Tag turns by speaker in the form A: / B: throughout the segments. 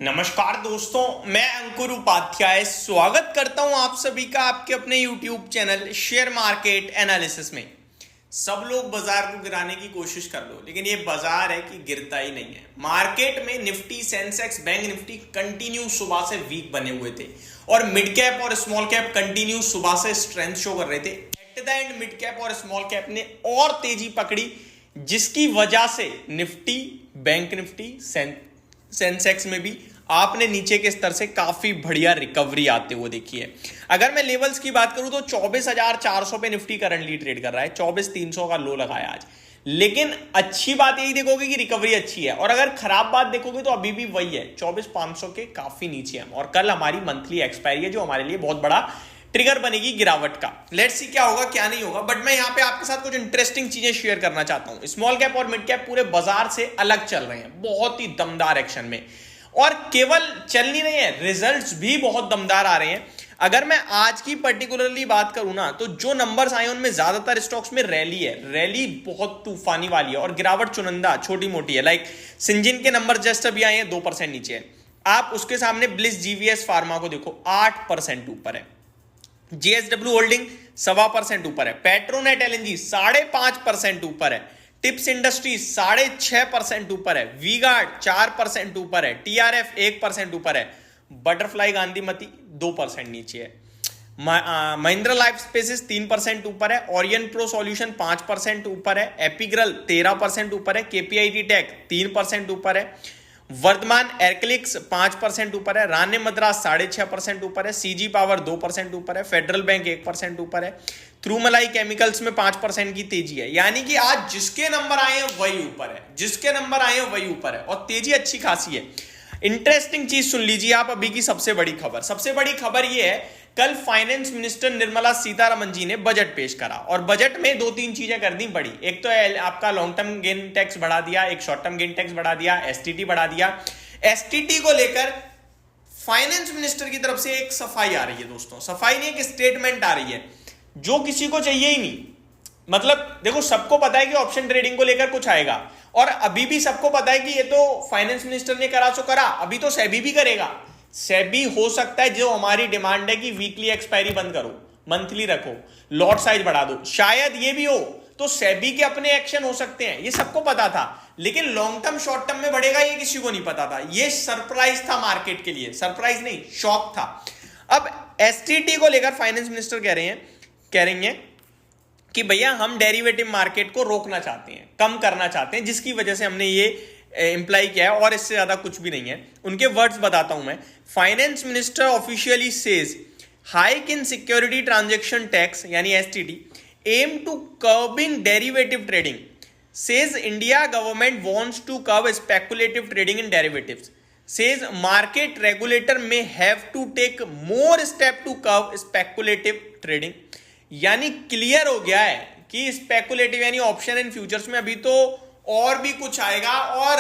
A: नमस्कार दोस्तों, मैं अंकुर उपाध्याय स्वागत करता हूं आप सभी का आपके अपने YouTube channel share market analysis में। सब लोग बाजार को गिराने की कोशिश कर लो, लेकिन ये बाजार है कि गिरता ही नहीं है। मार्केट में Nifty, Sensex, bank Nifty continue सुबह से वीक बने हुए थे और मिड कैप और स्मॉल कैप कंटिन्यू सुबह से स्ट्रेंथ शो कर रहे थे। At the end mid cap और स्मॉल कैप ने और तेजी पकड़ी, जिसकी वजह से निफ्टी, बैंक निफ्टी, सेंसेक्स में भी आपने नीचे के स्तर से काफी बढ़िया रिकवरी आते हुए देखी है। अगर मैं लेवल्स की बात करूं तो 24,400 पे निफ्टी करंटली ट्रेड कर रहा है, 24,300 का लो लगाया आज। लेकिन अच्छी बात यही देखोगे कि रिकवरी अच्छी है, और अगर खराब बात देखोगे तो अभी भी वही है, 24,500 के काफी नीचे हम। और कल हमारी मंथली एक्सपायरी है, जो हमारे लिए बहुत बड़ा ट्रिगर बनेगी गिरावट का। लेट्स सी क्या होगा क्या नहीं होगा, बट मैं यहां पे आपके साथ कुछ इंटरेस्टिंग चीजें शेयर करना चाहता हूं। स्मॉल कैप और मिड कैप पूरे बाजार से अलग चल रहे हैं, बहुत ही दमदार एक्शन में, और केवल चल नहीं रहे हैं, रिजल्ट्स भी बहुत दमदार आ रहे हैं। अगर मैं आज की पर्टिकुलरली बात करूं ना, तो जो नंबर्स आए उनमें ज्यादातर स्टॉक्स में रैली है। रैली बहुत तूफानी वाली है और गिरावट चुनिंदा छोटी मोटी है। लाइक सिंजिन के नंबर जस्ट अभी आए हैं, 2% नीचे है। आप उसके सामने ब्लिस जीवीएस फार्मा को देखो, 8% ऊपर है। जेएसडब्ल्यू होल्डिंग 1.25% ऊपर है। पेट्रोनेट एलएनजी 5.5% ऊपर है। टिप्स इंडस्ट्रीज 6.5% ऊपर है। वीगार्ड 4% ऊपर है। टीआरएफ 1% ऊपर है। बटरफ्लाई गांधीमती 2% नीचे है। महिंद्रा लाइफ स्पेसेस 3% ऊपर है। ओरियन प्रो सॉल्यूशन 5% ऊपर है। एपिग्रल 13% ऊपर है। केपीआईटी टेक 3% ऊपर है। वर्धमान एर्कलिक्स 5% ऊपर है। राणे मद्रास 6.5% ऊपर है। सीजी पावर 2% ऊपर है। फेडरल बैंक 1% ऊपर है। त्रुमलाई केमिकल्स में 5% की तेजी है। यानी कि आज जिसके नंबर आए हैं वही ऊपर है, जिसके नंबर आए हैं वही ऊपर है, और तेजी अच्छी खासी है। इंटरेस्टिंग चीज सुन लीजिए आप, अभी की सबसे बड़ी खबर। सबसे बड़ी खबर यह है, कल फाइनेंस मिनिस्टर निर्मला सीतारमण जी ने बजट पेश करा, और बजट में 2-3 चीजें कर दी बड़ी। एक तो आपका लॉन्ग टर्म गेन टैक्स बढ़ा दिया, एक शॉर्ट टर्म गेन टैक्स बढ़ा दिया, एसटीटी बढ़ा दिया। एसटीटी को लेकर फाइनेंस मिनिस्टर की तरफ से एक सफाई आ रही है दोस्तों, सफाई नहीं, एक स्टेटमेंट आ रही है जो किसी को चाहिए ही नहीं। मतलब देखो, सबको पता है कि ऑप्शन ट्रेडिंग को लेकर कुछ आएगा, और अभी भी सबको पता है कि ये तो फाइनेंस मिनिस्टर ने करा सो करा, अभी तो सेबी भी करेगा। सेबी हो सकता है, जो हमारी डिमांड है कि वीकली एक्सपायरी बंद करो, मंथली रखो, लॉट साइज बढ़ा दो, शायद ये भी हो तो सेबी के अपने एक्शन हो सकते हैं, ये सबको पता था। लेकिन लॉन्ग टर्म शॉर्ट टर्म में बढ़ेगा ये किसी को नहीं पता था। ये सरप्राइज था मार्केट के लिए, सरप्राइज नहीं, शॉक था। अब एसटीटी को लेकर फाइनेंस मिनिस्टर कह रही हैं कि भैया हम डेरिवेटिव मार्केट को रोकना चाहते हैं, कम करना चाहते हैं, जिसकी वजह से हमने ये इंप्लाई किया है, और इससे ज्यादा कुछ भी नहीं है। उनके वर्ड्स बताता हूं मैं। Finance minister officially says hike in security transaction tax यानी STT aim to curbing derivative trading, says India government wants to curb speculative trading in derivatives, says market regulator may have to take more step to curb speculative trading। यानी clear हो गया है कि speculative यानी option and futures में अभी तो और भी कुछ आएगा, और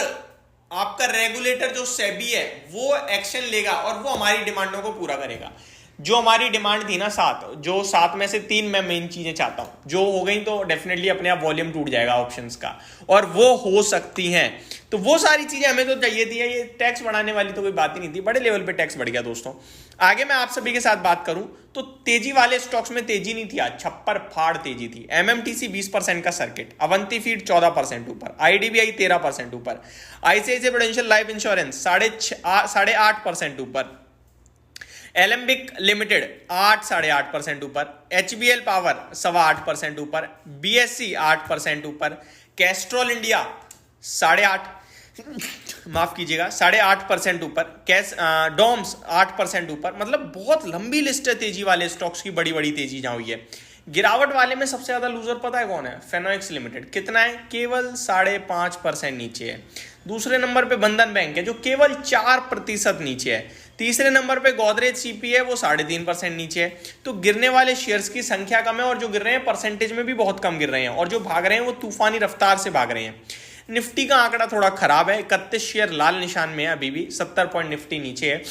A: आपका रेगुलेटर जो सेबी है वो एक्शन लेगा, और वो हमारी डिमांडों को पूरा करेगा। जो हमारी डिमांड थी ना 7, जो 7 में से 3 मैं मेन चीजें चाहता हूं, जो हो गई तो डेफिनेटली अपने आप वॉल्यूम टूट जाएगा ऑप्शंस का, और वो हो सकती हैं। तो वो सारी चीजें हमें तो चाहिए थी। ये टैक्स बढ़ाने वाली तो कोई बात ही नहीं थी, बड़े लेवल पे टैक्स बढ़ गया दोस्तों। आगे मैं आप सभी के साथ बात करूं तो तेजी वाले स्टॉक्स में तेजी नहीं थी आज, छप्पर फाड़ तेजी थी। एमएमटीसी 20% का सर्किट, अवंती फीड 14% ऊपर, आईडीबीआई 13% ऊपर, आईसीआईसीआई प्रूडेंशियल लाइफ इंश्योरेंस 8.5% ऊपर, एलेंबिक लिमिटेड 8.5% ऊपर, एचबीएल पावर 8.25% ऊपर, बीएससी 8% ऊपर, कैस्ट्रॉल इंडिया 8.5% ऊपर, डॉम्स 8% ऊपर। मतलब बहुत लंबी लिस्ट है तेजी वाले स्टॉक्स की, बड़ी बड़ी तेजी जहां हुई है। गिरावट वाले में सबसे ज्यादा लूजर पता है कौन है? फेनोएक्स लिमिटेड। कितना है? केवल 5.5% नीचे है। दूसरे नंबर पे बंधन बैंक है जो केवल 4% नीचे है। तीसरे नंबर पे गोदरेज सीपी है, वो 3.5% नीचे है। तो गिरने वाले शेयर्स की संख्या कम है, और जो गिर रहे हैं परसेंटेज में भी बहुत कम गिर रहे हैं, और जो भाग रहे हैं वो तूफानी रफ्तार से भाग रहे हैं। निफ्टी का आंकड़ा थोड़ा खराब है, 31 शेयर लाल निशान में है अभी भी, 70 पॉइंट निफ्टी नीचे है।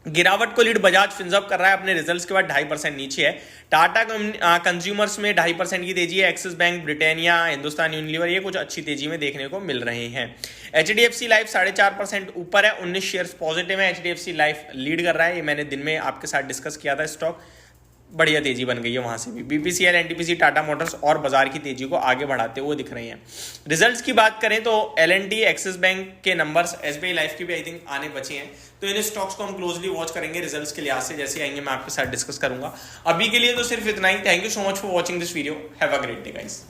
A: गिरावट को लीड बजाज फिनसर्व कर रहा है अपने रिजल्ट्स के बाद 2.5% नीचे है। टाटा कंज्यूमर्स में 2.5% की तेजी है। Axis bank, Britannia, Hindustan Unilever ये कुछ अच्छी तेजी में देखने को मिल रहे हैं। HDFC लाइफ 4.5% ऊपर है, 19 शेयर्स पॉजिटिव है। HDFC लाइफ लीड कर रहा है, ये मैंने दिन में आपके साथ डिस्कस किया था। स्टॉक बढ़िया तेजी बन गई है वहां से भी। BPCL, NTPC, टाटा मोटर्स और बाजार की तेजी को आगे बढ़ाते हुए दिख रहे हैं। रिजल्ट्स की बात करें तो L&T, एक्सिस बैंक के नंबर्स, SBI लाइफ की भी आई थिंक आने बचे हैं, तो इन स्टॉक्स को हम क्लोजली वॉच करेंगे रिजल्ट्स के लिहाज से। जैसे आएंगे मैं आपके साथ डिस्कस करूंगा। अभी के लिए तो सिर्फ इतना ही। Thank you so much for watching this video. Have a great day guys.